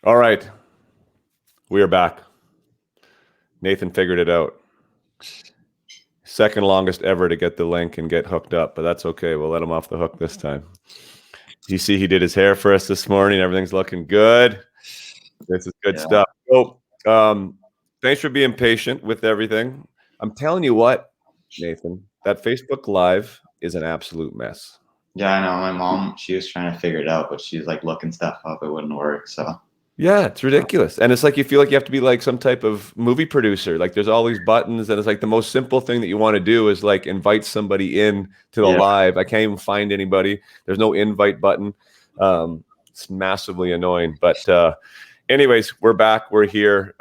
All right. We are back. Nathan figured it out. Second longest ever to get the link and get hooked up, but that's okay. We'll let him off the hook this time. You see, he did his hair for us this morning. Everything's looking good. This is good stuff. So, thanks for being patient with everything. I'm telling you what, Nathan, that Facebook Live is an absolute mess. Yeah, I know. My mom, she was trying to figure it out, but she's like looking stuff up. It wouldn't work. So Yeah, it's ridiculous. And it's like you feel like you have to be like some type of movie producer. Like there's all these buttons, and it's like the most simple thing that you want to do is like invite somebody in to the live. I can't even find anybody. There's no invite button. It's massively annoying. But anyways, we're back. We're here.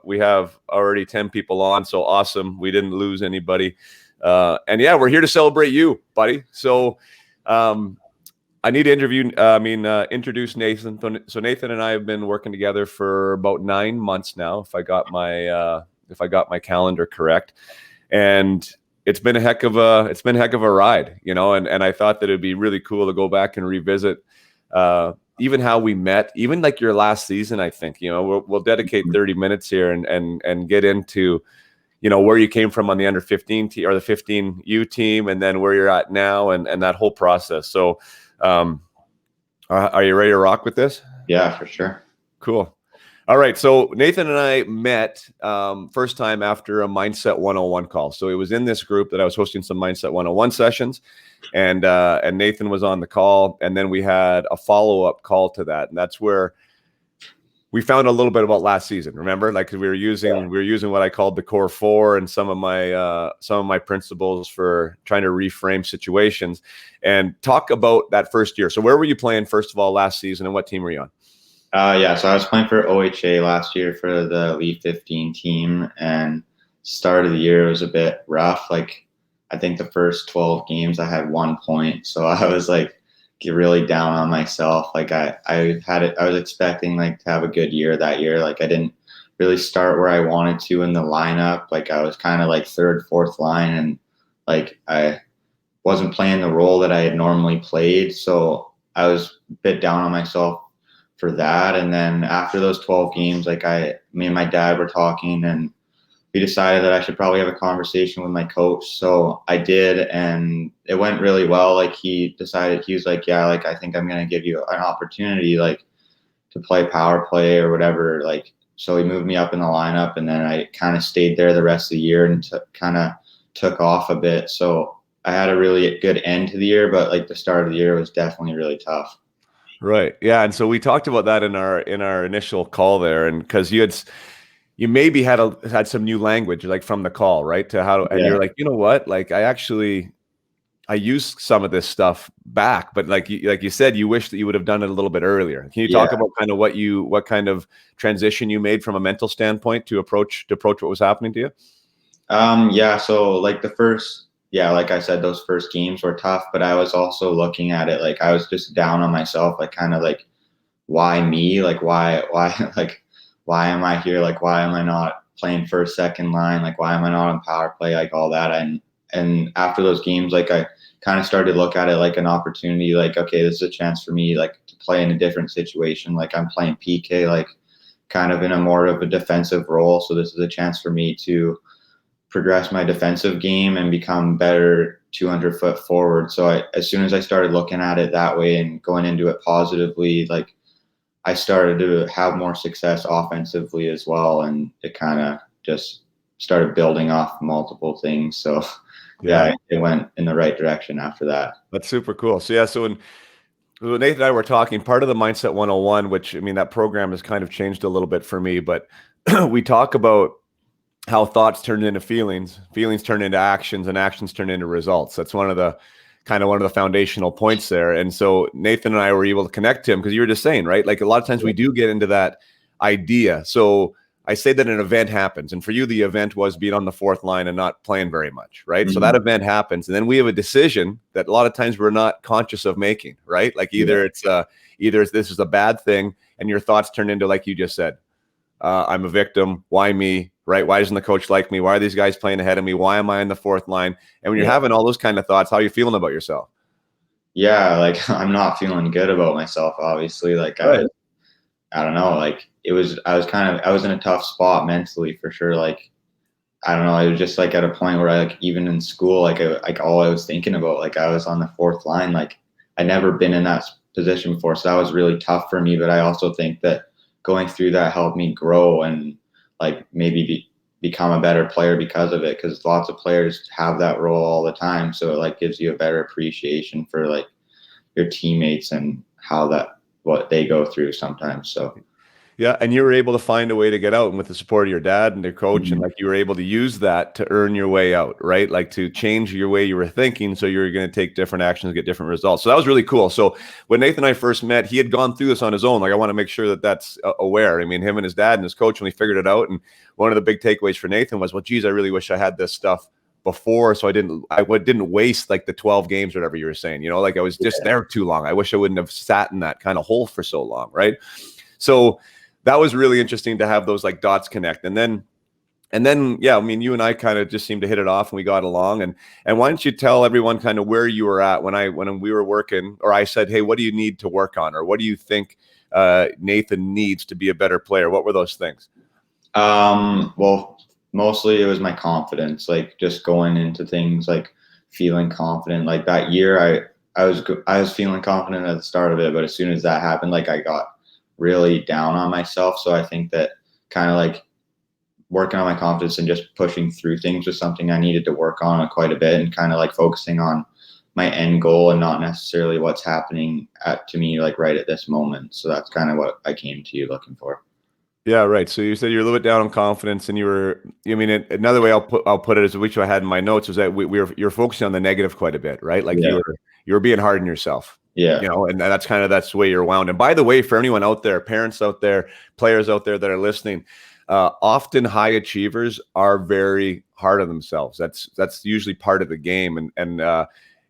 We have already 10 people on, so awesome. We didn't lose anybody. And yeah, we're here to celebrate you, buddy. So I need to introduce Nathan. So Nathan and I have been working together for about 9 months now, if I got my calendar correct. And it's been a heck of a ride, you know, and I thought that it'd be really cool to go back and revisit even how we met, even like your last season. I think, you know, we'll dedicate 30 minutes here and get into, you know, where you came from on the under 15 team or the 15U team, and then where you're at now and that whole process. So are you ready to rock with this? Yeah, for sure. Cool. All right. So Nathan and I met first time after a Mindset 101 call. So it was in this group that I was hosting some Mindset 101 sessions, and Nathan was on the call, and then we had a follow-up call to that, and that's where we found a little bit about last season. Remember, like we were using what I called the core four and some of my principles for trying to reframe situations and talk about that first year. So where were you playing first of all last season, and what team were you on? Yeah, so I was playing for OHA last year for the Elite 15 team, and start of the year was a bit rough. Like I think the first 12 games I had 1 point, so I was like get really down on myself. Like I was expecting like to have a good year that year. Like I didn't really start where I wanted to in the lineup. Like I was kind of like third, fourth line, and like I wasn't playing the role that I had normally played. So I was a bit down on myself for that. And then after those 12 games, like me and my dad were talking, and we decided that I should probably have a conversation with my coach. So I did, and it went really well. Like he was like, yeah, like I think I'm going to give you an opportunity like to play power play or whatever. Like, so he moved me up in the lineup, and then I kind of stayed there the rest of the year and kind of took off a bit. So I had a really good end to the year, but like the start of the year was definitely really tough. Right. Yeah. And so we talked about that in our initial call there. And cause you maybe had some new language, like from the call, right? And you're like, you know what? Like I used some of this stuff back, but like you said, you wish that you would have done it a little bit earlier. Can you talk about kind of what kind of transition you made from a mental standpoint to approach what was happening to you? Yeah. So like like I said, those first games were tough, but I was also looking at it like I was just down on myself, like kind of like, why me? Like why like why am I here? Like why am I not playing first, second line? Like why am I not on power play? Like all that. And after those games, like I kind of started to look at it like an opportunity. Like okay, this is a chance for me like to play in a different situation. Like I'm playing PK, like kind of in a more of a defensive role. So this is a chance for me to progress my defensive game and become better 200-foot forward. So as soon as I started looking at it that way and going into it positively, like I started to have more success offensively as well. And it kind of just started building off multiple things. So yeah, it went in the right direction after that. That's super cool. So yeah, so when Nathan and I were talking, part of the Mindset 101, which I mean, that program has kind of changed a little bit for me, but we talk about how thoughts turn into feelings turn into actions, and actions turn into results. That's one of the foundational points there. And so Nathan and I were able to connect him because you were just saying, right? Like a lot of times we do get into that idea. So I say that an event happens, and for you, the event was being on the fourth line and not playing very much, right? Mm-hmm. So that event happens, and then we have a decision that a lot of times we're not conscious of making, right? Like either this is a bad thing, and your thoughts turn into, like you just said, I'm a victim. Why me? Right? Why doesn't the coach like me? Why are these guys playing ahead of me? Why am I in the fourth line? And when you're having all those kind of thoughts, how are you feeling about yourself? Yeah, like I'm not feeling good about myself, obviously. Like I don't know, like I was in a tough spot mentally for sure. Like, I don't know, I was just like at a point where I like even in school, like all I was thinking about, like I was on the fourth line, like I'd never been in that position before. So that was really tough for me. But I also think that going through that helped me grow and like maybe become a better player because of it. Because lots of players have that role all the time. So it like gives you a better appreciation for like your teammates and what they go through sometimes. So Yeah, and you were able to find a way to get out, and with the support of your dad and your coach, and mhm. like you were able to use that to earn your way out, right? Like to change your way you were thinking, so you were going to take different actions, get different results. So that was really cool. So when Nathan and I first met, he had gone through this on his own. Like I want to make sure that that's aware. I mean, him and his dad and his coach, when he figured it out, and one of the big takeaways for Nathan was, well, geez, I really wish I had this stuff before, so I didn't waste like the 12 games or whatever you were saying. You know, like I was just there too long. I wish I wouldn't have sat in that kind of hole for so long, right? So that was really interesting to have those like dots connect. And then, yeah, I mean, you and I kind of just seemed to hit it off and we got along. And why don't you tell everyone kind of where you were at when we were working, or I said, hey, what do you need to work on? Or what do you think Nathan needs to be a better player? What were those things? Well, mostly it was my confidence, like just going into things like feeling confident. Like that year, I was feeling confident at the start of it, but as soon as that happened, like I got really down on myself. So I think that kind of like working on my confidence and just pushing through things was something I needed to work on quite a bit, and kind of like focusing on my end goal and not necessarily what's happening to me like right at this moment. So that's kind of what I came to you looking for. Yeah, right. So you said you're a little bit down on confidence, and I mean, another way I'll put it is, which I had in my notes, was that you're focusing on the negative quite a bit, right? Like Yeah. you were being hard on yourself, Yeah. you know, and that's the way you're wound. And by the way, for anyone out there, parents out there, players out there that are listening, often high achievers are very hard on themselves. That's usually part of the game,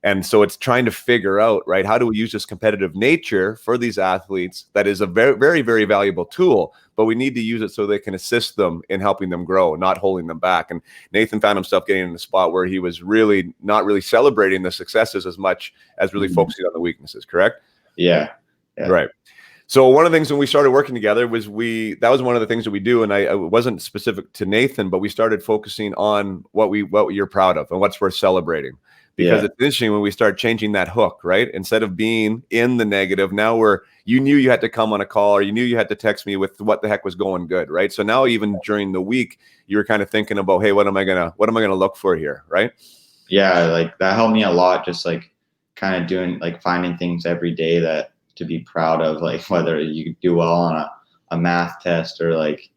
and so it's trying to figure out, right, how do we use this competitive nature for these athletes? That is a very, very, very valuable tool, but we need to use it so they can assist them in helping them grow, not holding them back. And Nathan found himself getting in a spot where he was really not really celebrating the successes as much as really focusing on the weaknesses, correct? Yeah. Yeah. Right. So one of the things when we started working together was that was one of the things that we do. And I wasn't specific to Nathan, but we started focusing on what you're proud of and what's worth celebrating. Because Yeah. it's interesting when we start changing that hook, right? Instead of being in the negative, now you knew you had to come on a call, or you knew you had to text me with what the heck was going good, right? So now even during the week, you were kind of thinking about, hey, what am I gonna look for here, right? Yeah, like that helped me a lot, just like kind of doing like finding things every day that to be proud of, like whether you do well on a math test or like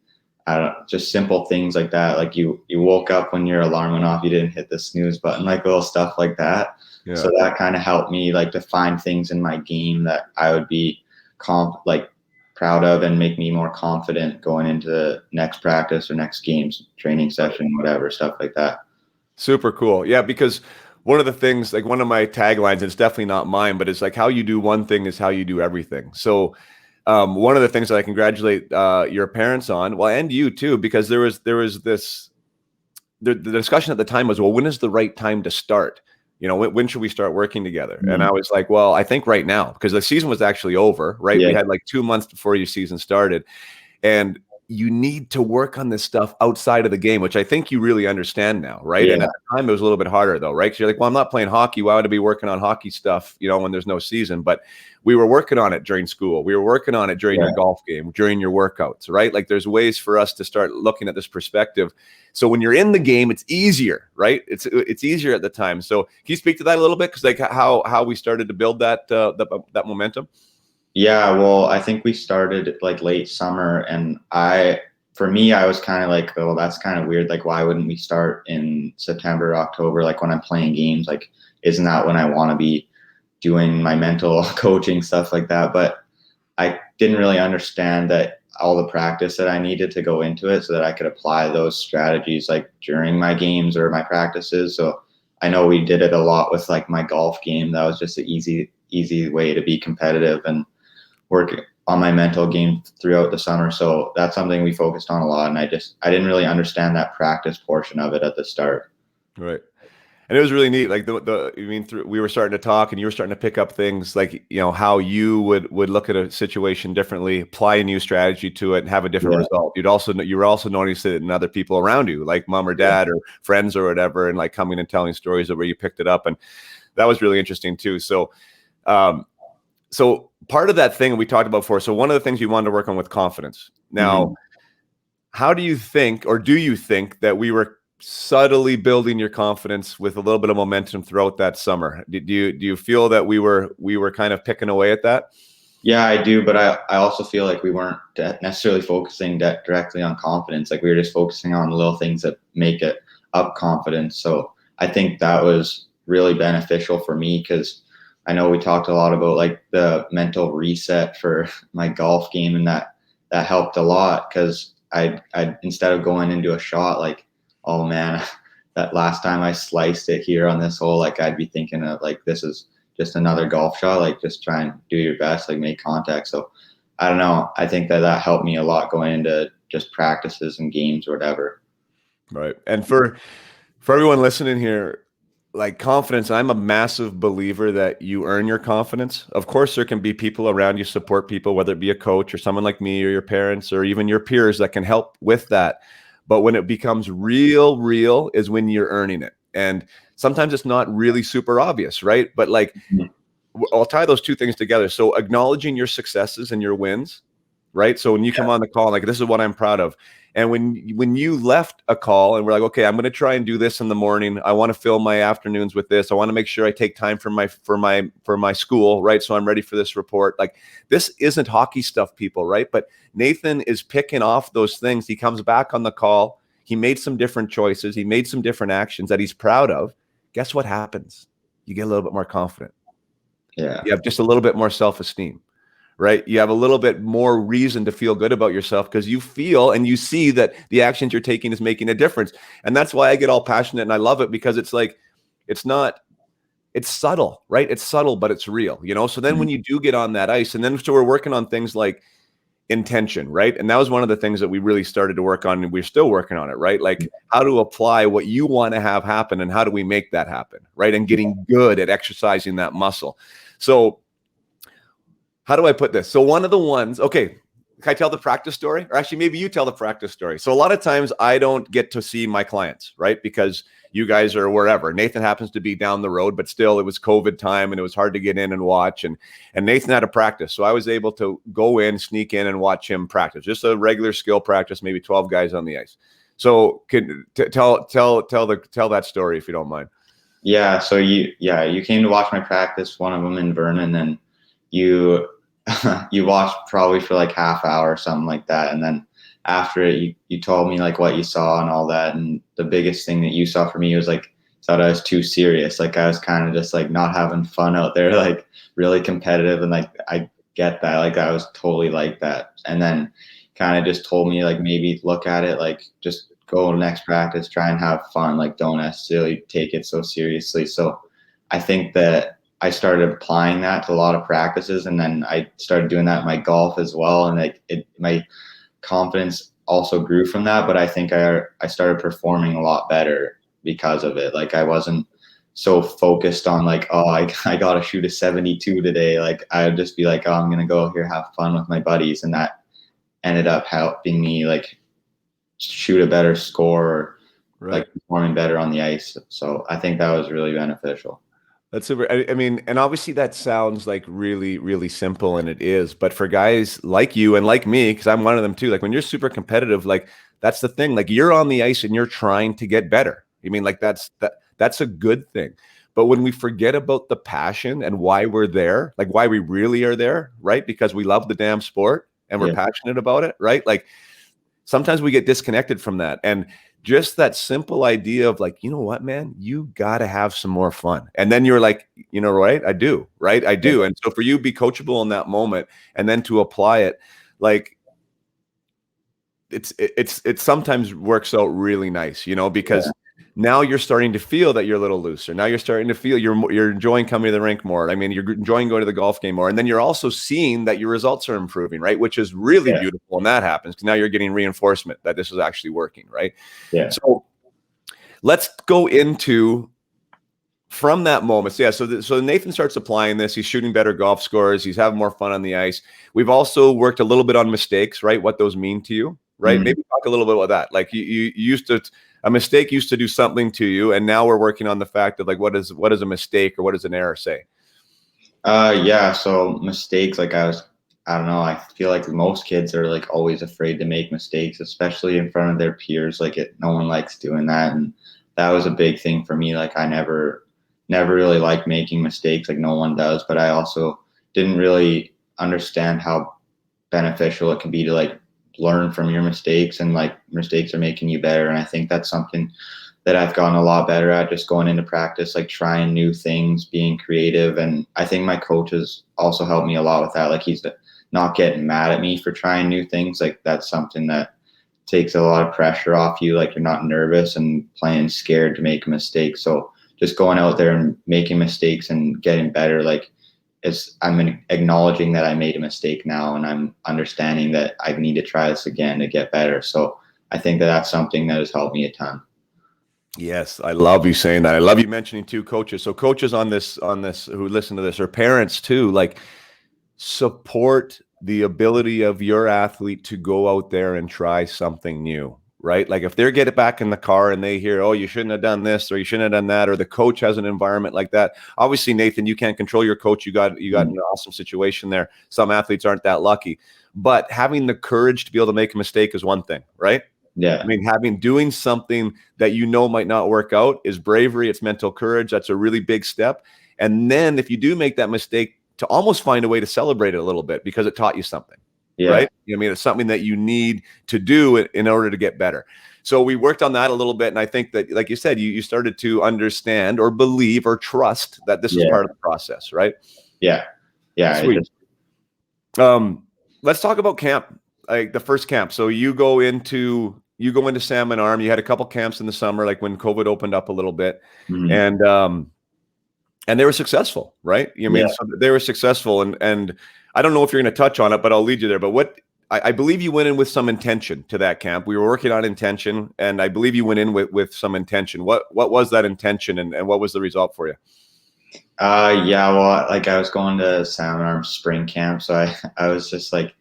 I don't, just simple things like that. Like you woke up when your alarm went off, you didn't hit the snooze button, like little stuff like that. Yeah. So that kind of helped me like to find things in my game that I would be like proud of and make me more confident going into the next practice or next games, training session, whatever, stuff like that. Super cool. Yeah, because one of the things, like one of my taglines, it's definitely not mine, but it's like, how you do one thing is how you do everything. So one of the things that I congratulate your parents on, well, and you too, because there was this, the discussion at the time was, well, when is the right time to start? You know, when should we start working together? And I was like, well, I think right now, because the season was actually over, right? Yeah. We had like 2 months before your season started. And you need to work on this stuff outside of the game, which I think you really understand now, right? Yeah. And at the time, it was a little bit harder though, right? Because you're like, well, I'm not playing hockey. Why would I be working on hockey stuff, you know, when there's no season? But we were working on it during school. We were working on it during your golf game, during your workouts, right? Like there's ways for us to start looking at this perspective. So when you're in the game, it's easier, right? It's easier at the time. So can you speak to that a little bit? Because like how we started to build that momentum. Yeah, well, I think we started like late summer, and for me, I was kind of like, oh, that's kind of weird. Like, why wouldn't we start in September, October? Like when I'm playing games, like, isn't that when I want to be doing my mental coaching stuff like that? But I didn't really understand that all the practice that I needed to go into it so that I could apply those strategies like during my games or my practices. So I know we did it a lot with like my golf game. That was just an easy way to be competitive and work on my mental game throughout the summer. So that's something we focused on a lot. And I didn't really understand that practice portion of it at the start. Right. And it was really neat. Like we were starting to talk and you were starting to pick up things like, how you would look at a situation differently, apply a new strategy to it and have a different result. You were also noticing it in other people around you, like mom or dad or friends or whatever, and like coming and telling stories of where you picked it up. And that was really interesting too. So, so part of that thing we talked about before. So one of the things you wanted to work on with confidence. Now, how do you think, or do you think that we were subtly building your confidence with a little bit of momentum throughout that summer? Do you feel that we were kind of picking away at that? Yeah, I do, but I also feel like we weren't necessarily focusing directly on confidence. Like we were just focusing on the little things that make it up confidence. So I think that was really beneficial for me because I know we talked a lot about like the mental reset for my golf game, and that helped a lot because I instead of going into a shot like, oh man, that last time I sliced it here on this hole, like I'd be thinking of like, this is just another golf shot, like just try and do your best, like make contact. So I don't know. I think that helped me a lot going into just practices and games or whatever. Right. And for everyone listening here, like confidence, I'm a massive believer that you earn your confidence. Of course, there can be people around you, support people, whether it be a coach or someone like me or your parents or even your peers that can help with that. But when it becomes real is when you're earning it. And sometimes it's not really super obvious, right? But like, I'll tie those two things together. So acknowledging your successes and your wins, right? So when you come on the call, like, this is what I'm proud of. And when you left a call and we're like, okay, I'm going to try and do this in the morning. I want to fill my afternoons with this. I want to make sure I take time for my school, right? So I'm ready for this report. Like, this isn't hockey stuff, people, right? But Nathan is picking off those things. He comes back on the call. He made some different choices. He made some different actions that he's proud of. Guess what happens? You get a little bit more confident. Yeah. You have just a little bit more self-esteem. Right? You have a little bit more reason to feel good about yourself because you feel and you see that the actions you're taking is making a difference. And that's why I get all passionate and I love it, because it's like, it's subtle, right? It's subtle, but it's real, So then when you do get on that ice, and then so we're working on things like intention, right? And that was one of the things that we really started to work on, and we're still working on it, right? Like how to apply what you want to have happen and how do we make that happen, right? And getting good at exercising that muscle. So how do I put this? So one of the ones, okay, can I tell the practice story? Or actually, maybe you tell the practice story. So a lot of times I don't get to see my clients, right? Because you guys are wherever. Nathan happens to be down the road, but still it was COVID time and it was hard to get in and watch. And Nathan had a practice. So I was able to go in, sneak in and watch him practice. Just a regular skill practice, maybe 12 guys on the ice. So can tell that story if you don't mind. Yeah. So you came to watch my practice, one of them in Vernon, and you watched probably for like half hour or something like that. And then after it, you told me like what you saw and all that. And the biggest thing that you saw for me was like, thought I was too serious. Like I was kind of just like not having fun out there, like really competitive. And like, I get that. Like I was totally like that. And then kind of just told me like, maybe look at it, like just go next practice, try and have fun. Like don't necessarily take it so seriously. So I think that I started applying that to a lot of practices, and then I started doing that in my golf as well. And my confidence also grew from that, but I think I started performing a lot better because of it. Like I wasn't so focused on like, oh, I got to shoot a 72 today. Like I would just be like, oh, I'm going to go here, have fun with my buddies. And that ended up helping me like shoot a better score, or like performing better on the ice. So I think that was really beneficial. That's super. I mean, and obviously that sounds like really, really simple, and it is. But for guys like you and like me, because I'm one of them too, like when you're super competitive, like that's the thing. Like you're on the ice and you're trying to get better. I mean, like that's a good thing. But when we forget about the passion and why we're there, like why we really are there, right? Because we love the damn sport and we're passionate about it, right? Like sometimes we get disconnected from that. And just that simple idea of like, you know what, man, you got to have some more fun. And then you're like, right? I do, right? I do. And so for you, be coachable in that moment and then to apply it, like it sometimes works out really nice, because now you're starting to feel that you're a little looser. Now you're starting to feel you're enjoying coming to the rink more. I mean, you're enjoying going to the golf game more. And then you're also seeing that your results are improving, right? Which is really beautiful when that happens, because now you're getting reinforcement that this is actually working, right? Yeah. So let's go into from that moment, so yeah, so Nathan starts applying this. He's shooting better golf scores. He's having more fun on the ice. We've also worked a little bit on mistakes, right? What those mean to you, right? Maybe talk a little bit about that. Like you used to, a mistake used to do something to you, and now we're working on the fact of like what is a mistake or what does an error say? Yeah. So mistakes, like I don't know. I feel like most kids are like always afraid to make mistakes, especially in front of their peers. Like no one likes doing that, and that was a big thing for me. Like I never really liked making mistakes. Like no one does, but I also didn't really understand how beneficial it can be to like learn from your mistakes, and like mistakes are making you better. And I think that's something that I've gotten a lot better at, just going into practice, like trying new things, being creative. And I think my coach has also helped me a lot with that. Like he's not getting mad at me for trying new things. Like that's something that takes a lot of pressure off you. Like you're not nervous and playing scared to make a mistake. So just going out there and making mistakes and getting better, like I'm acknowledging that I made a mistake now, and I'm understanding that I need to try this again to get better. So I think that that's something that has helped me a ton. Yes, I love you saying that. I love you mentioning two coaches. So coaches on this who listen to this, or parents too, like support the ability of your athlete to go out there and try something new, right? Like if they get it back in the car and they hear, oh, you shouldn't have done this or you shouldn't have done that, or the coach has an environment like that. Obviously, Nathan, you can't control your coach. You got an awesome situation there. Some athletes aren't that lucky, but having the courage to be able to make a mistake is one thing, right? Yeah. I mean, doing something that you know might not work out is bravery. It's mental courage. That's a really big step. And then if you do make that mistake, to almost find a way to celebrate it a little bit because it taught you something, right? I mean, it's something that you need to do in order to get better. So we worked on that a little bit. And I think that, like you said, you started to understand or believe or trust that this is part of the process, right? Yeah. Yeah. Sweet. Let's talk about camp, like the first camp. So you go into Salmon Arm. You had a couple camps in the summer, like when COVID opened up a little bit, and they were successful, right? So they were successful, and I don't know if you're going to touch on it, but I'll lead you there. But what I believe you went in with some intention to that camp. We were working on intention, and I believe you went in with some intention. What was that intention, and what was the result for you? Yeah, well, like I was going to Salmon Arm spring camp, so I was just like,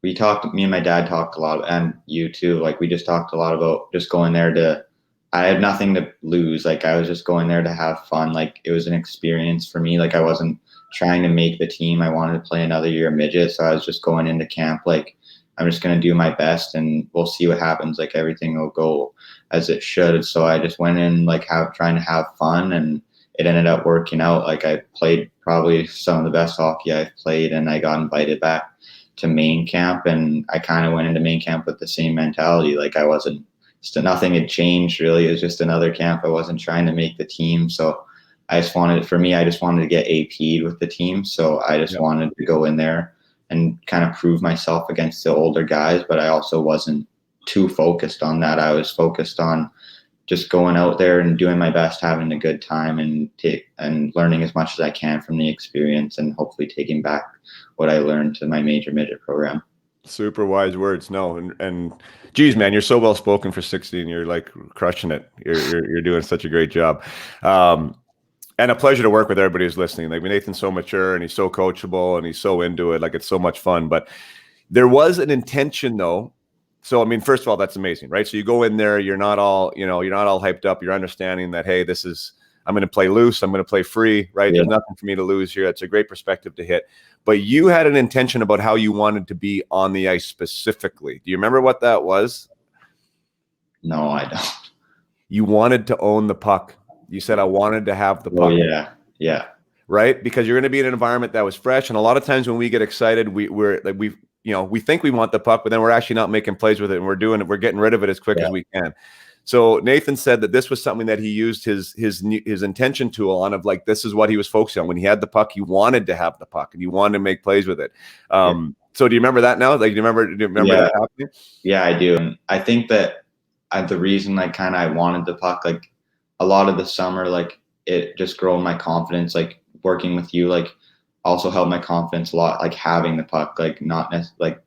me and my dad talked a lot, and you too, like we just talked a lot about just going there I had nothing to lose. Like I was just going there to have fun. Like it was an experience for me. Like I wasn't trying to make the team. I wanted to play another year midget. So I was just going into camp like, I'm just going to do my best and we'll see what happens. Like everything will go as it should. So I just went in like trying to have fun, and it ended up working out. Like I played probably some of the best hockey I've played, and I got invited back to main camp, and I kind of went into main camp with the same mentality. Like I wasn't, nothing had changed really. It was just another camp. I wasn't trying to make the team. So I just wanted to get AP'd with the team. So I just wanted to go in there and kind of prove myself against the older guys. But I also wasn't too focused on that. I was focused on just going out there and doing my best, having a good time, and learning as much as I can from the experience, and hopefully taking back what I learned to my major midget program. Super wise words. No, and geez, man, you're so well spoken for 16. You're like crushing it. You're doing such a great job. And a pleasure to work with everybody who's listening. Like Nathan's so mature and he's so coachable and he's so into it. Like it's so much fun. But there was an intention though. So I mean, first of all, that's amazing, right? So you go in there, you're not all hyped up. You're understanding that, hey, I'm going to play loose. I'm going to play free, right? There's nothing for me to lose here. That's a great perspective to hit. But you had an intention about how you wanted to be on the ice specifically. Do you remember what that was? No, I don't. You wanted to own the puck. You said, I wanted to have the puck. Oh, yeah. Yeah. Right? Because you're going to be in an environment that was fresh. And a lot of times when we get excited, we think we want the puck, but then we're actually not making plays with it. And we're getting rid of it as quick as we can. So Nathan said that this was something that he used his intention tool on, of like, this is what he was focusing on. When he had the puck, he wanted to have the puck and he wanted to make plays with it. So do you remember that now? Like, do you remember that happening? Yeah, I do. And I think that the reason I wanted the puck, like a lot of the summer, like it just grew my confidence, like working with you, like also helped my confidence a lot, like having the puck, like not necessarily like,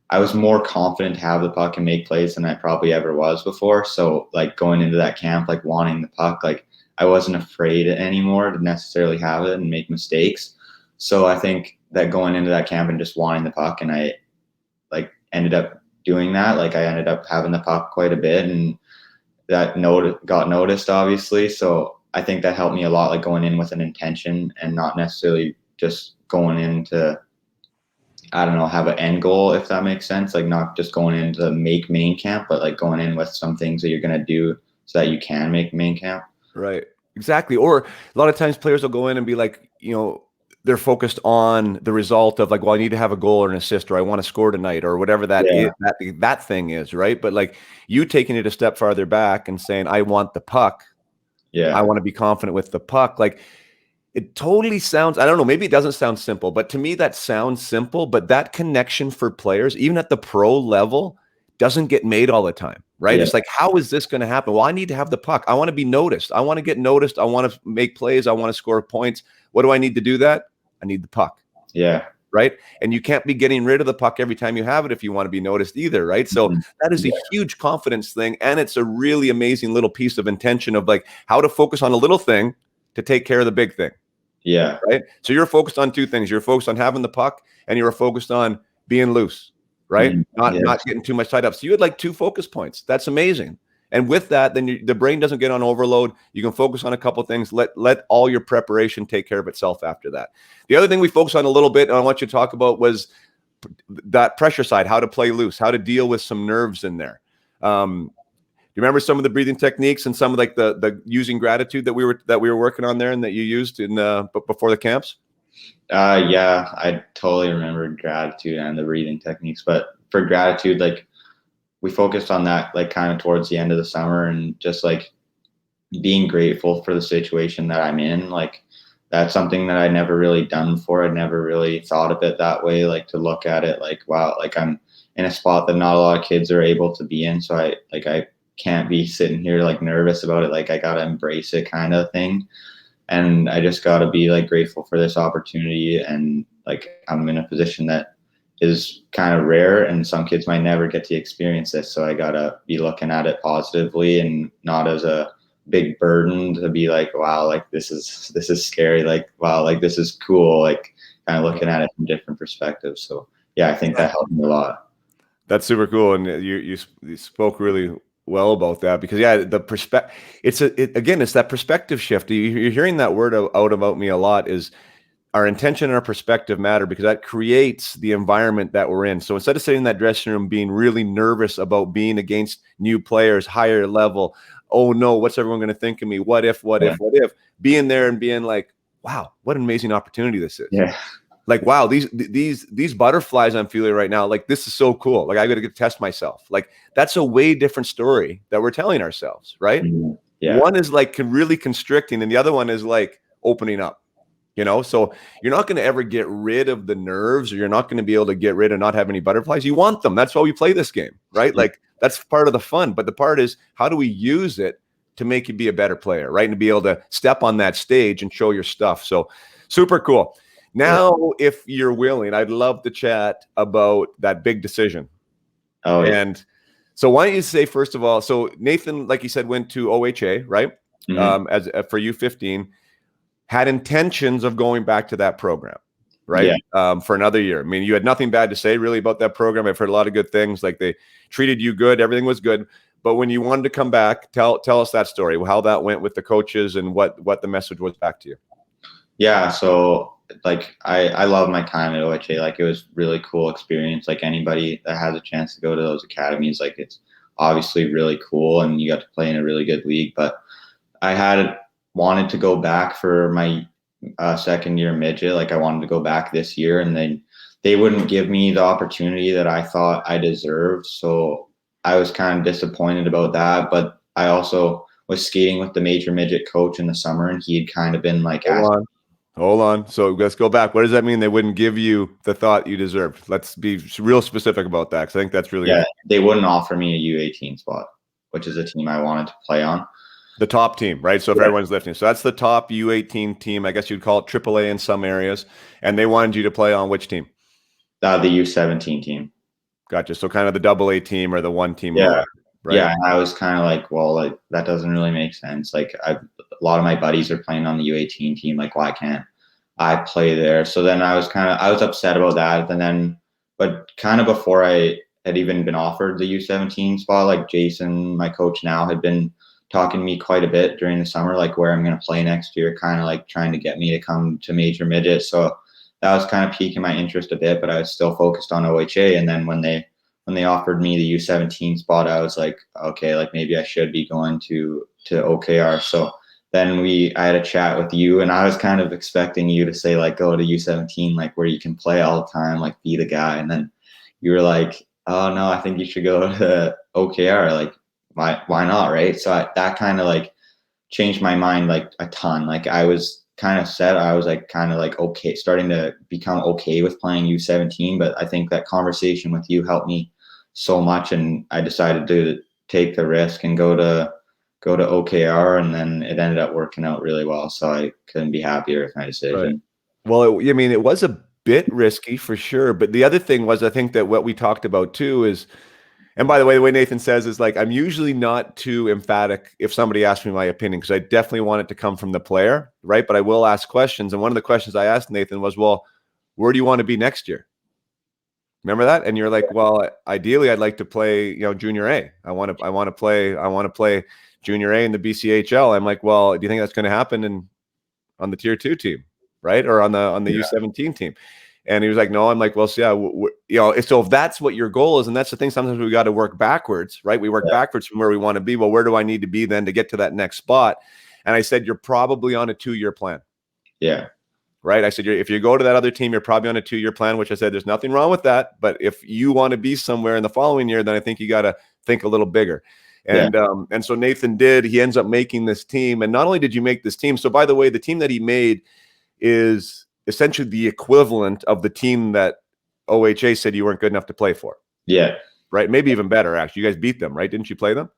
I was more confident to have the puck and make plays than I probably ever was before. So like going into that camp, like wanting the puck, like I wasn't afraid anymore to necessarily have it and make mistakes. So I think that going into that camp and just wanting the puck, and I like ended up doing that. Like I ended up having the puck quite a bit, and that got noticed, obviously. So I think that helped me a lot, like going in with an intention and not necessarily just going into, I don't know, have an end goal, if that makes sense. Like not just going in to make main camp, but like going in with some things that you're going to do so that you can make main camp. Right. Exactly. Or a lot of times players will go in and be like, they're focused on the result of like, well, I need to have a goal or an assist, or I want to score tonight, or whatever that thing is, right? But like you taking it a step farther back and saying, I want the puck. Yeah. I want to be confident with the puck. Like it totally sounds, I don't know, maybe it doesn't sound simple, but to me that sounds simple, but that connection for players, even at the pro level, doesn't get made all the time, right? Yeah. It's like, how is this going to happen? Well, I need to have the puck. I want to be noticed. I want to get noticed. I want to make plays. I want to score points. What do I need to do that? I need the puck. Yeah. Right. And you can't be getting rid of the puck every time you have it if you want to be noticed either. Right. So that is a huge confidence thing. And it's a really amazing little piece of intention of like how to focus on a little thing to take care of the big thing. Yeah. Right. So you're focused on two things. You're focused on having the puck and you're focused on being loose. Right. Not getting too much tied up. So you had like 2 focus points. That's amazing. And with that, then the brain doesn't get on overload. You can focus on a couple of things. Let all your preparation take care of itself after that. The other thing we focused on a little bit, and I want you to talk about, was that pressure side, how to play loose, how to deal with some nerves in there. Do you remember some of the breathing techniques and some of like the using gratitude that we were working on there and that you used in before the camps? Yeah, I totally remember gratitude and the breathing techniques. But for gratitude, like we focused on that like kind of towards the end of the summer, and just like being grateful for the situation that I'm in. Like that's something that I'd never really done before. I'd never really thought of it that way, like to look at it like, wow, like I'm in a spot that not a lot of kids are able to be in. So I can't be sitting here like nervous about it. Like I got to embrace it kind of thing. And I just got to be like grateful for this opportunity. And like I'm in a position that is kind of rare, and some kids might never get to experience this. So I got to be looking at it positively and not as a big burden to be like, wow, like this is scary. Like, wow, like this is cool. Like kind of looking at it from different perspectives. So yeah, I think that helped me a lot. That's super cool. And you spoke really well about that, because the perspective, it's that perspective shift. You're hearing that word out about me a lot, is our intention and our perspective matter, because that creates the environment that we're in. So instead of sitting in that dressing room being really nervous about being against new players, higher level, oh no, what's everyone going to think of me? What if, being there and being like, wow, what an amazing opportunity this is. Yeah. Like, wow, these butterflies I'm feeling right now, like this is so cool. Like I got to get to test myself. Like that's a way different story that we're telling ourselves, right? Mm-hmm. Yeah. One is like really constricting, and the other one is like opening up. So you're not going to ever get rid of the nerves, or you're not going to be able to get rid of not have any butterflies. You want them. That's why we play this game, right? Like that's part of the fun. But the part is, how do we use it to make you be a better player, right? And to be able to step on that stage and show your stuff. So super cool. Now, if you're willing, I'd love to chat about that big decision. Oh, yeah. And so why don't you say, first of all, so Nathan, like you said, went to OHA, right? Mm-hmm. As for U15. Had intentions of going back to that program, right? Yeah. For another year. I mean, you had nothing bad to say really about that program. I've heard a lot of good things. Like they treated you good. Everything was good. But when you wanted to come back, tell us that story, how that went with the coaches and what the message was back to you. Yeah. So like I love my time at OHA. Like it was really cool experience. Like anybody that has a chance to go to those academies, like it's obviously really cool, and you got to play in a really good league. But I had wanted to go back for my second year midget. Like I wanted to go back this year, and then they wouldn't give me the opportunity that I thought I deserved. So I was kind of disappointed about that. But I also was skating with the major midget coach in the summer, and he had kind of been like, Hold on. So let's go back. What does that mean? They wouldn't give you the thought you deserved? Let's be real specific about that, because I think that's really they wouldn't offer me a U18 spot, which is a team I wanted to play on. The top team, right? So if everyone's listening, so that's the top U18 team. I guess you'd call it AAA in some areas. And they wanted you to play on which team? The U17 team. Gotcha. So kind of the AA team or the one team. Yeah. Lower. right? Yeah, and I was kind of like, well, like that doesn't really make sense. Like a lot of my buddies are playing on the U18 team. Like, why can't I play there? So then I was upset about that. And then, but kind of before I had even been offered the U17 spot, like Jason, my coach now, had been talking to me quite a bit during the summer, like where I'm going to play next year, kind of like trying to get me to come to major midget. So that was kind of piquing my interest a bit, but I was still focused on OHA. And then when they offered me the U17 spot, I was like, okay, like maybe I should be going to OKR. So then I had a chat with you, and I was kind of expecting you to say like, go to U17, like where you can play all the time, like be the guy. And then you were like, oh no, I think you should go to OKR. Like, why not, right? So that kind of like changed my mind like a ton. Like I was kind of set. I was like kind of like okay, starting to become okay with playing U17. But I think that conversation with you helped me so much, and I decided to take the risk and go to OKR, and then it ended up working out really well. So I couldn't be happier with my decision. Right. Well, I mean, it was a bit risky for sure, but the other thing was, I think that what we talked about too is, and by the way Nathan says is like, I'm usually not too emphatic if somebody asks me my opinion, because I definitely want it to come from the player, right? But I will ask questions. And one of the questions I asked Nathan was, well, where do you want to be next year? Remember that? And you're like, well, ideally I'd like to play, junior A. I want to play junior A in the BCHL. I'm like, well, do you think that's going to happen on the tier 2 team, right? Or on the U17 team? And he was like, no. I'm like, well, so yeah, so if that's what your goal is, and that's the thing, sometimes we got to work backwards, right? We work backwards from where we want to be. Well, where do I need to be then to get to that next spot? And I said, you're probably on a 2-year plan. Yeah. Right. I said, if you go to that other team, you're probably on a 2-year plan, which I said, there's nothing wrong with that. But if you want to be somewhere in the following year, then I think you got to think a little bigger. And so Nathan he ends up making this team. And not only did you make this team, so by the way, the team that he made is essentially the equivalent of the team that OHA said you weren't good enough to play for. Yeah. Right. Maybe even better, actually. You guys beat them, right? Didn't you play them?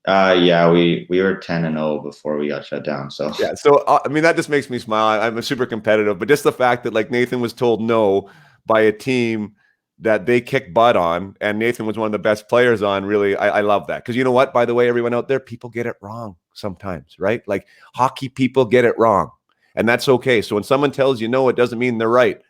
Yeah, we were 10-0 before we got shut down. So yeah, so I mean, that just makes me smile. I'm a super competitive, but just the fact that like Nathan was told no by a team that they kicked butt on, and Nathan was one of the best players on. Really, I love that, because you know what? By the way, everyone out there, people get it wrong sometimes, right? Like hockey people get it wrong, and that's okay. So when someone tells you no, it doesn't mean they're right.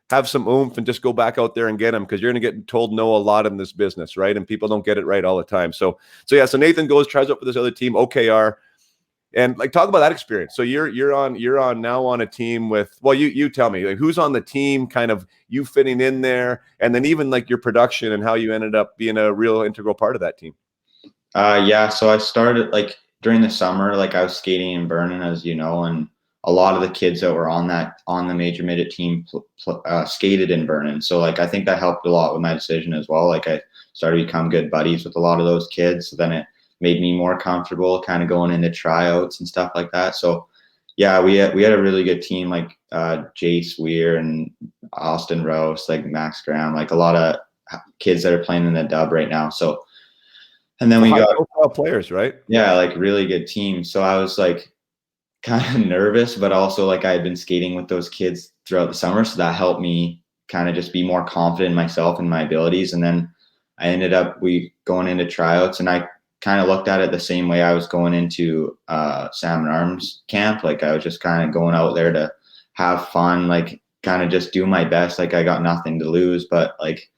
Have some oomph and just go back out there and get them, because you're going to get told no a lot in this business, right? And people don't get it right all the time. So Nathan tries out for this other team, OKR, and like talk about that experience. So you're on now on a team with, well, you tell me, like, who's on the team, kind of you fitting in there, and then even like your production and how you ended up being a real integral part of that team. Yeah, so I started like during the summer, like I was skating in Vernon, as you know, and a lot of the kids that were on the major midget team skated in Vernon. So like I think that helped a lot with my decision as well. Like I started to become good buddies with a lot of those kids. So then it made me more comfortable kind of going into tryouts and stuff like that. So yeah, we had a really good team, like Jace Weir and Austin Rose, like Max Graham, like a lot of kids that are playing in the dub right now. So and then we got players, right? Yeah, like really good team. So I was like kind of nervous, but also like I had been skating with those kids throughout the summer, so that helped me kind of just be more confident in myself and my abilities. And then I ended up going into tryouts, and I kind of looked at it the same way I was going into Salmon Arms camp. Like I was just kind of going out there to have fun, like kind of just do my best. Like I got nothing to lose, but like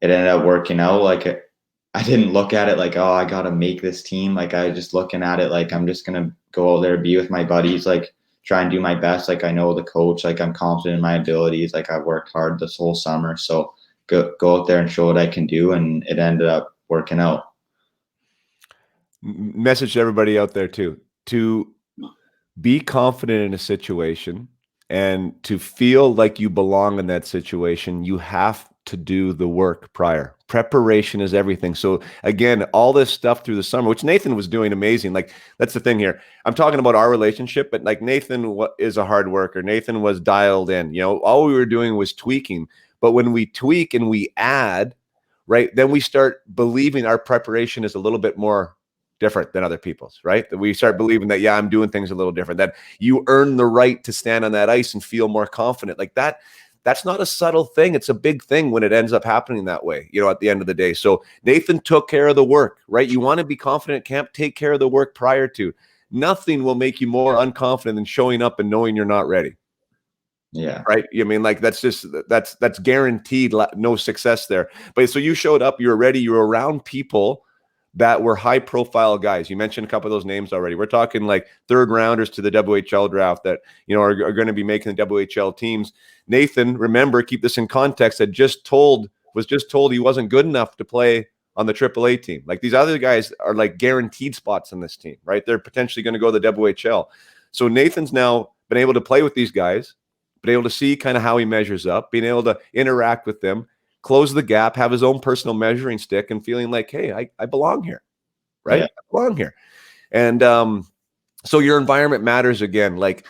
it ended up working out. Like I didn't look at it like, oh, I got to make this team. Like I was just looking at it like I'm just going to go out there, be with my buddies, like try and do my best. Like I know the coach, like I'm confident in my abilities. Like I've worked hard this whole summer. So go out there and show what I can do. And it ended up working out. Message to everybody out there too, to be confident in a situation and to feel like you belong in that situation. You have to do the work prior. Preparation is everything. So again, all this stuff through the summer, which Nathan was doing amazing. Like that's the thing here. I'm talking about our relationship, but like Nathan is a hard worker. Nathan was dialed in. All we were doing was tweaking. But when we tweak and we add, right, then we start believing our preparation is a little bit more different than other people's, right? That we start believing that, I'm doing things a little different, that you earn the right to stand on that ice and feel more confident. Like that That's not a subtle thing. It's a big thing when it ends up happening that way, at the end of the day. So Nathan took care of the work, right? You want to be confident at camp, take care of the work prior to. Nothing will make you more unconfident than showing up and knowing you're not ready. Yeah. Right. I mean, like, that's guaranteed no success there. But so you showed up, you were ready, you were around people that were high profile guys. You mentioned a couple of those names already. We're talking like third rounders to the WHL draft that, are going to be making the WHL teams. Nathan, remember, keep this in context, was just told he wasn't good enough to play on the AAA team. Like, these other guys are like guaranteed spots on this team, right? They're potentially going to go to the WHL. So Nathan's now been able to play with these guys, been able to see kind of how he measures up, being able to interact with them, close the gap, have his own personal measuring stick, and feeling like, hey, I belong here, right? Yeah. I belong here. And so your environment matters again. Like,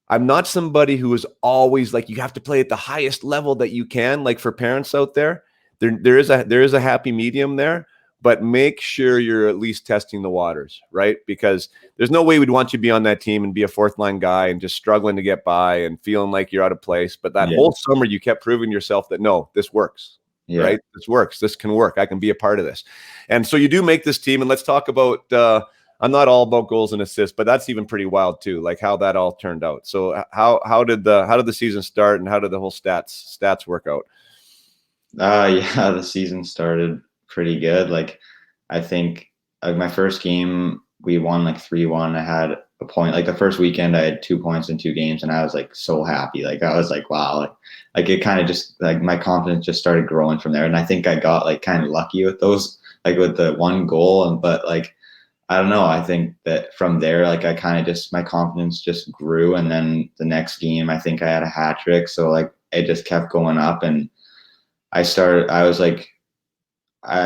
I'm not somebody who is always like, you have to play at the highest level that you can. Like, for parents out there, there is a happy medium there, but make sure you're at least testing the waters, right? Because there's no way we'd want you to be on that team and be a fourth line guy and just struggling to get by and feeling like you're out of place. But that whole summer, you kept proving yourself that, no, this works, right? This works. This can work. I can be a part of this. And so you do make this team. And let's talk about, I'm not all about goals and assists, but that's even pretty wild too, like how that all turned out. So how did the season start, and how did the whole stats work out? Yeah, the season started pretty good. Like, I think my first game we won like 3-1. I had a point. Like, the first weekend I had 2 points in 2 games, and I was like so happy. Like, I was like, wow. Like it kind of just, like, my confidence just started growing from there. And I think I got like kind of lucky with those, like with the 1 goal. But like, I don't know. I think that from there, like, I kind of just, my confidence just grew. And then the next game, I think I had a hat trick. So like, it just kept going up, and I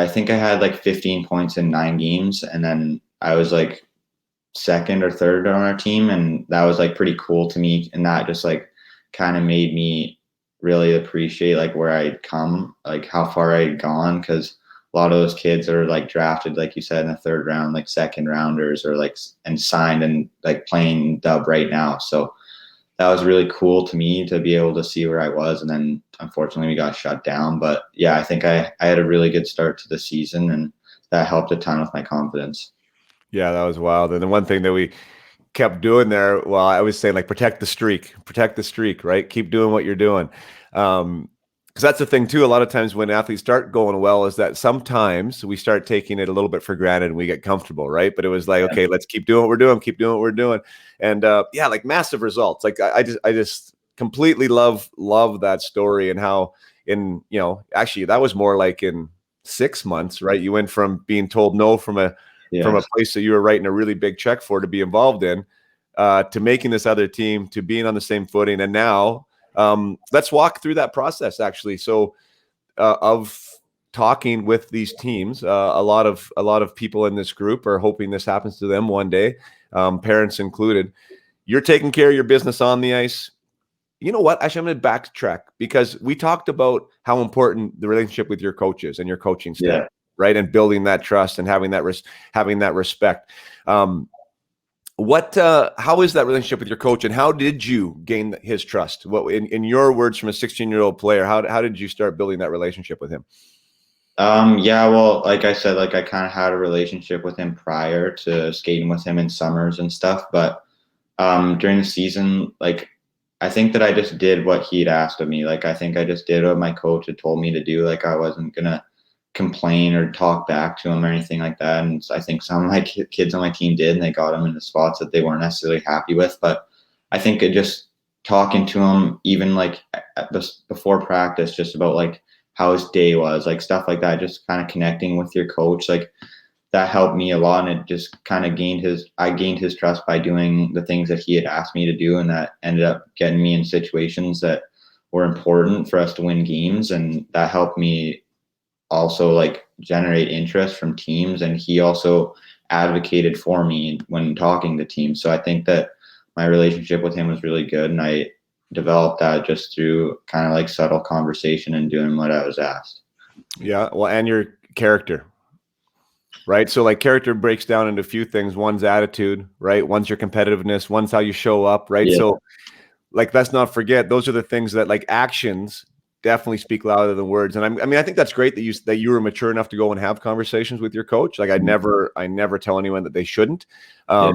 think I had like 15 points in 9 games, and then I was like second or third on our team, and that was like pretty cool to me, and that just like kind of made me really appreciate like where I'd come, like how far I'd gone, because a lot of those kids are like drafted, like you said, in the 3rd round, like second rounders, or like, and signed and like playing dub right now. So that was really cool to me to be able to see where I was. And then unfortunately we got shut down. But yeah, I think I had a really good start to the season, and that helped a ton with my confidence. Yeah, that was wild. And the one thing that we kept doing there, well, I was saying, like, protect the streak, right? Keep doing what you're doing. Because that's the thing too. A lot of times when athletes start going well, is that sometimes we start taking it a little bit for granted and we get comfortable, right? But it was like, okay, let's keep doing what we're doing. And yeah, like, massive results. Like, I just completely love that story, and how actually that was more like in 6 months, right? You went from being told no from a place that you were writing a really big check for to be involved in, to making this other team, to being on the same footing. And now let's walk through that process, actually. So of talking with these teams, a lot of people in this group are hoping this happens to them one day, parents included. You're taking care of your business on the ice. You know what? Actually, I'm going to backtrack, because we talked about how important the relationship with your coaches and your coaching staff, right? And building that trust and having that respect. How is that relationship with your coach, and how did you gain his trust? What, in your words, from a 16-year-old player, how did you start building that relationship with him? Yeah, well, like I said, like, I kind of had a relationship with him prior to skating with him in summers and stuff. But during the season, like, I think that I just did what he'd asked of me. Like, I think I just did what my coach had told me to do. Like, I wasn't going to complain or talk back to him or anything like that. And I think some of my kids on my team did, and they got him in the spots that they weren't necessarily happy with. But I think it just talking to him, even like before practice, just about like how his day was, like stuff like that, just kind of connecting with your coach, like, that helped me a lot. And it just kind of I gained his trust by doing the things that he had asked me to do. And that ended up getting me in situations that were important for us to win games. And that helped me also like generate interest from teams. And he also advocated for me when talking to teams. So I think that my relationship with him was really good. And I developed that just through kind of like subtle conversation and doing what I was asked. Yeah. Well, and your character. Right. So like, character breaks down into a few things. One's attitude, right? One's your competitiveness. One's how you show up. Right. Yeah. So like, let's not forget, those are the things that, like, actions definitely speak louder than words. And I mean, I think that's great that you were mature enough to go and have conversations with your coach. Like, I never tell anyone that they shouldn't. Yeah.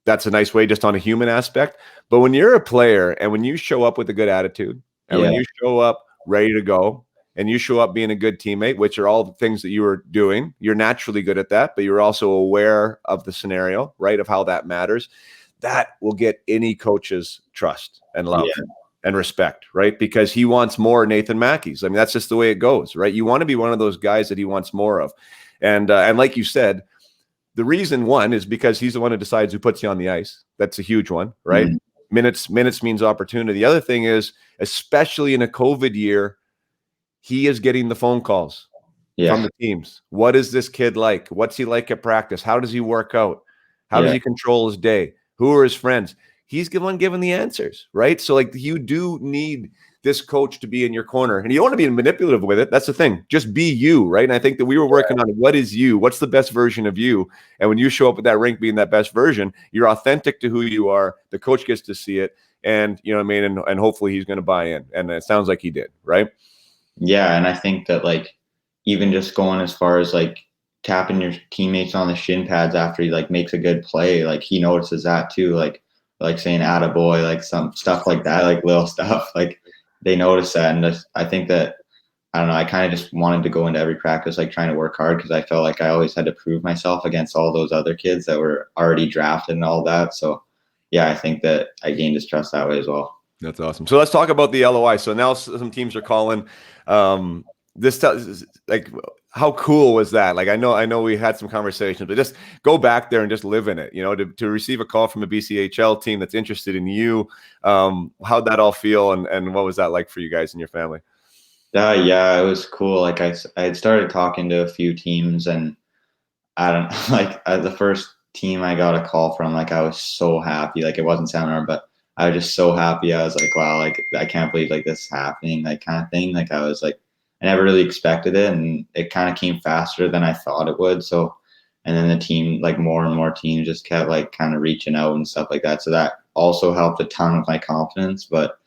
That's a nice way, just on a human aspect. But when you're a player and when you show up with a good attitude and when you show up ready to go and you show up being a good teammate, which are all the things that you were doing, you're naturally good at that, but you're also aware of the scenario, right? Of how that matters. That will get any coach's trust and love and respect, right? Because he wants more Nathan Mackey's. I mean, that's just the way it goes, right? You want to be one of those guys that he wants more of. And like you said, the reason, one, is because he's the one who decides who puts you on the ice. That's a huge one, right? Minutes means opportunity. The other thing is, especially in a COVID year, he is getting the phone calls from the teams. What is this kid like? What's he like at practice? How does he work out? How does he control his day? Who are his friends? He's the one giving the answers, right? So, like, you do need this coach to be in your corner, and you don't want to be manipulative with it. That's the thing. Just be you, right? And I think that we were working on what is you? What's the best version of you? And when you show up at that rink being that best version, you're authentic to who you are. The coach gets to see it, and you know what I mean? And hopefully he's going to buy in. And it sounds like he did, right? Yeah, and I think that, like, even just going as far as like tapping your teammates on the shin pads after he like makes a good play, like he notices that too, like saying "attaboy," like some stuff like that, like little stuff, like they notice that. And just, I think that, I don't know, I kind of just wanted to go into every practice like trying to work hard, because I felt like I always had to prove myself against all those other kids that were already drafted and all that. So yeah, I think that I gained his trust that way as well. That's awesome. So let's talk about the LOI. So now some teams are calling. Like, how cool was that? Like, I know we had some conversations, but just go back there and just live in it, you know, to receive a call from a BCHL team that's interested in you. How'd that all feel? And what was that like for you guys and your family? Yeah, it was cool. Like I had started talking to a few teams, and I don't like the first team I got a call from, like I was so happy. Like it wasn't Salmon Arm, but I was just so happy. I was like, wow, like I can't believe like this is happening, like kind of thing. Like I was like, I never really expected it, and it kind of came faster than I thought it would. So, and then the team, like more and more teams just kept like kind of reaching out and stuff like that. So that also helped a ton with my confidence. But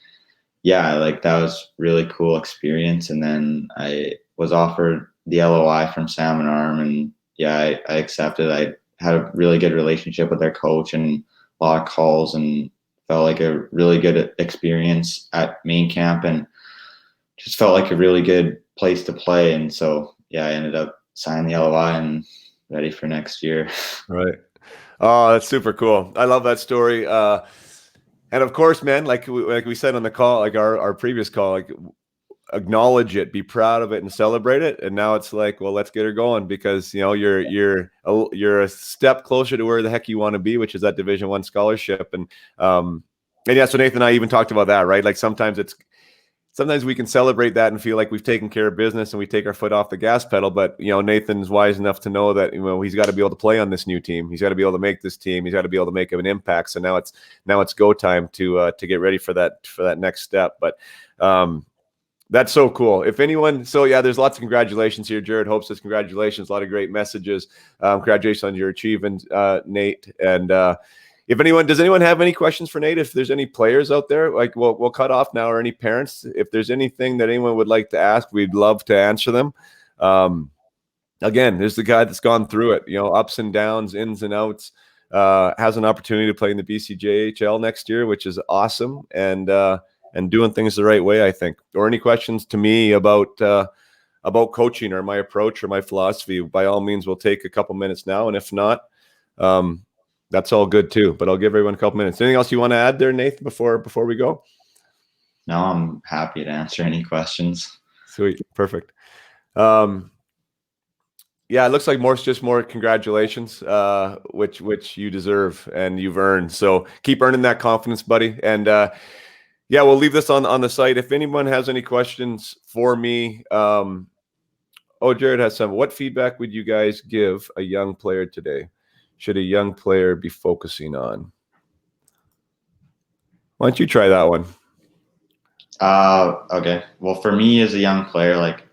yeah, like that was really cool experience. And then I was offered the LOI from Salmon Arm, and yeah, I accepted. I had a really good relationship with their coach and a lot of calls, and felt like a really good experience at main camp, and just felt like a really good place to play. And so yeah, I ended up signing the LOI and ready for next year. Right. Oh, that's super cool. I love that story. And of course, man, like we said on the call, like our previous call, like, acknowledge it, be proud of it, and celebrate it. And now it's like, well, let's get her going, because you know you're a step closer to where the heck you want to be, which is that Division I scholarship. And yeah, so Nathan and I even talked about that, right? Like sometimes we can celebrate that and feel like we've taken care of business and we take our foot off the gas pedal. But, you know, Nathan's wise enough to know that, you know, he's got to be able to play on this new team. He's got to be able to make this team. He's got to be able to make an impact. So now it's go time to get ready for that next step. But that's so cool. If anyone, so yeah, there's lots of congratulations here. Jared Hope says congratulations. A lot of great messages. Congratulations on your achievement, Nate. And does anyone have any questions for Nate? If there's any players out there, like we'll cut off now, or any parents, if there's anything that anyone would like to ask, we'd love to answer them. Again, there's the guy that's gone through it, you know, ups and downs, ins and outs, has an opportunity to play in the BCHL next year, which is awesome. And doing things the right way, I think. Or any questions to me about coaching or my approach or my philosophy, by all means, we'll take a couple minutes now. And if not, that's all good too. But I'll give everyone a couple minutes. Anything else you want to add there, Nathan, before we go? No, I'm happy to answer any questions. Sweet. Perfect. Yeah, it looks like more congratulations, which you deserve and you've earned. So keep earning that confidence, buddy. And yeah, we'll leave this on the site. If anyone has any questions for me, Jared has some. What feedback would you guys give a young player today? Should a young player be focusing on? Why don't you try that one? Okay. Well, for me as a young player, like,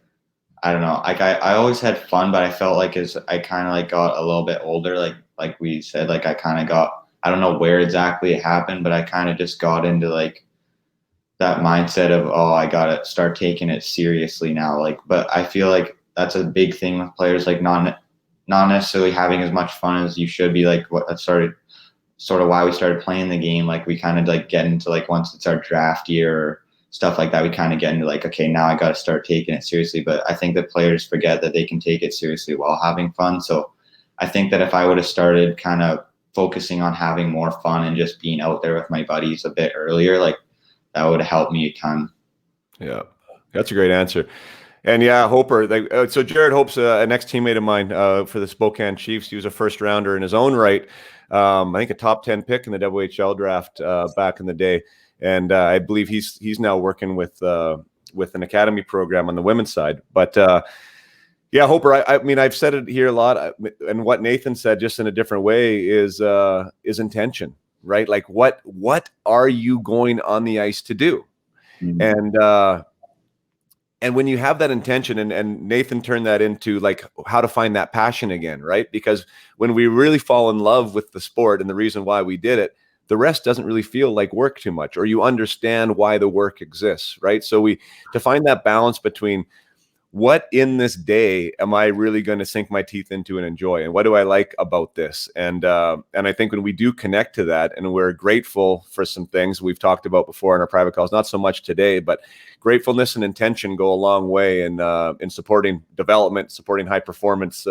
I don't know, like I always had fun, but I felt like as I kind of like got a little bit older, like we said, like I kind of got, I don't know where exactly it happened, but I kind of just got into like that mindset of, oh, I gotta start taking it seriously now. Like, but I feel like that's a big thing with players, like not necessarily having as much fun as you should be. Like what that started sort of why we started playing the game. Like we kind of like get into like once it's our draft year or stuff like that, we kind of get into like, okay, now I got to start taking it seriously. But I think that players forget that they can take it seriously while having fun. So I think that if I would have started kind of focusing on having more fun and just being out there with my buddies a bit earlier, like that would have helped me a ton. Yeah, that's a great answer. And yeah, Hoper. So Jared Hope's an ex-teammate of mine for the Spokane Chiefs. He was a first rounder in his own right. I think a top 10 pick in the WHL draft back in the day. And I believe he's now working with an academy program on the women's side. But yeah, Hoper. I mean, I've said it here a lot, and what Nathan said, just in a different way, is intention, right? Like, what are you going on the ice to do? Mm-hmm. And when you have that intention, and Nathan turned that into like how to find that passion again, right? Because when we really fall in love with the sport and the reason why we did it, the rest doesn't really feel like work too much, or you understand why the work exists, right? So to find that balance between what in this day am I really going to sink my teeth into and enjoy, and what do I like about this? And I think when we do connect to that, and we're grateful for some things we've talked about before in our private calls, not so much today, but gratefulness and intention go a long way in supporting development, supporting high performance,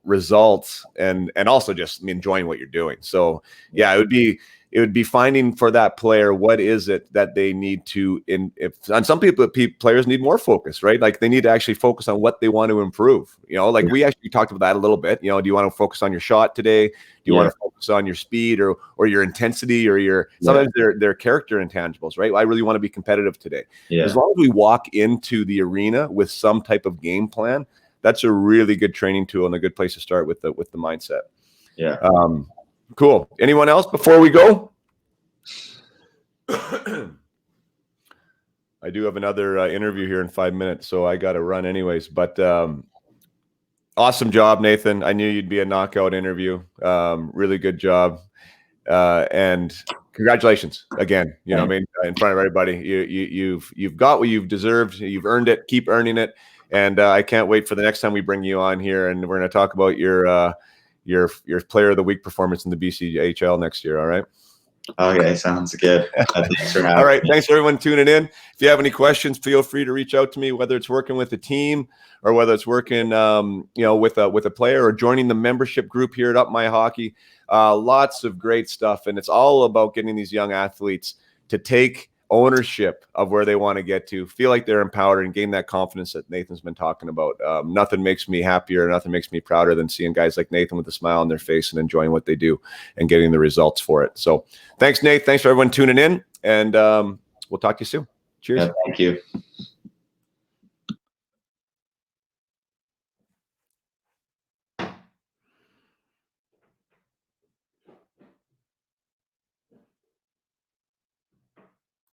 results, and also just enjoying what you're doing. So yeah, it would be finding for that player, what is it that they need to, and some players need more focus, right? Like they need to actually focus on what they want to improve. Like we actually talked about that a little bit. Do you want to focus on your shot today? Do you want to focus on your speed or your intensity or your, sometimes they're character intangibles, right? I really want to be competitive today. As long as we walk into the arena with some type of game plan, that's a really good training tool and a good place to start with the mindset. Yeah. Cool. Anyone else before we go? I do have another interview here in 5 minutes, so I got to run anyways. But awesome job, Nathan. I knew you'd be a knockout interview. Really good job, and congratulations again. In front of everybody, you've got what you've deserved. You've earned it. Keep earning it. And I can't wait for the next time we bring you on here, and we're going to talk about your Player of the Week performance in the BCHL next year. All right. Okay, sounds good. Thanks for having All right, me. thanks everyone tuning in. If you have any questions, feel free to reach out to me, whether it's working with a team or whether it's working, with a player or joining the membership group here at Up My Hockey. Lots of great stuff, and it's all about getting these young athletes to take ownership of where they want to get to, feel like they're empowered, and gain that confidence that Nathan's been talking about. Nothing makes me happier, nothing makes me prouder than seeing guys like Nathan with a smile on their face and enjoying what they do and getting the results for it. So thanks, Nate. Thanks for everyone tuning in, and we'll talk to you soon. Cheers. Yeah, thank you.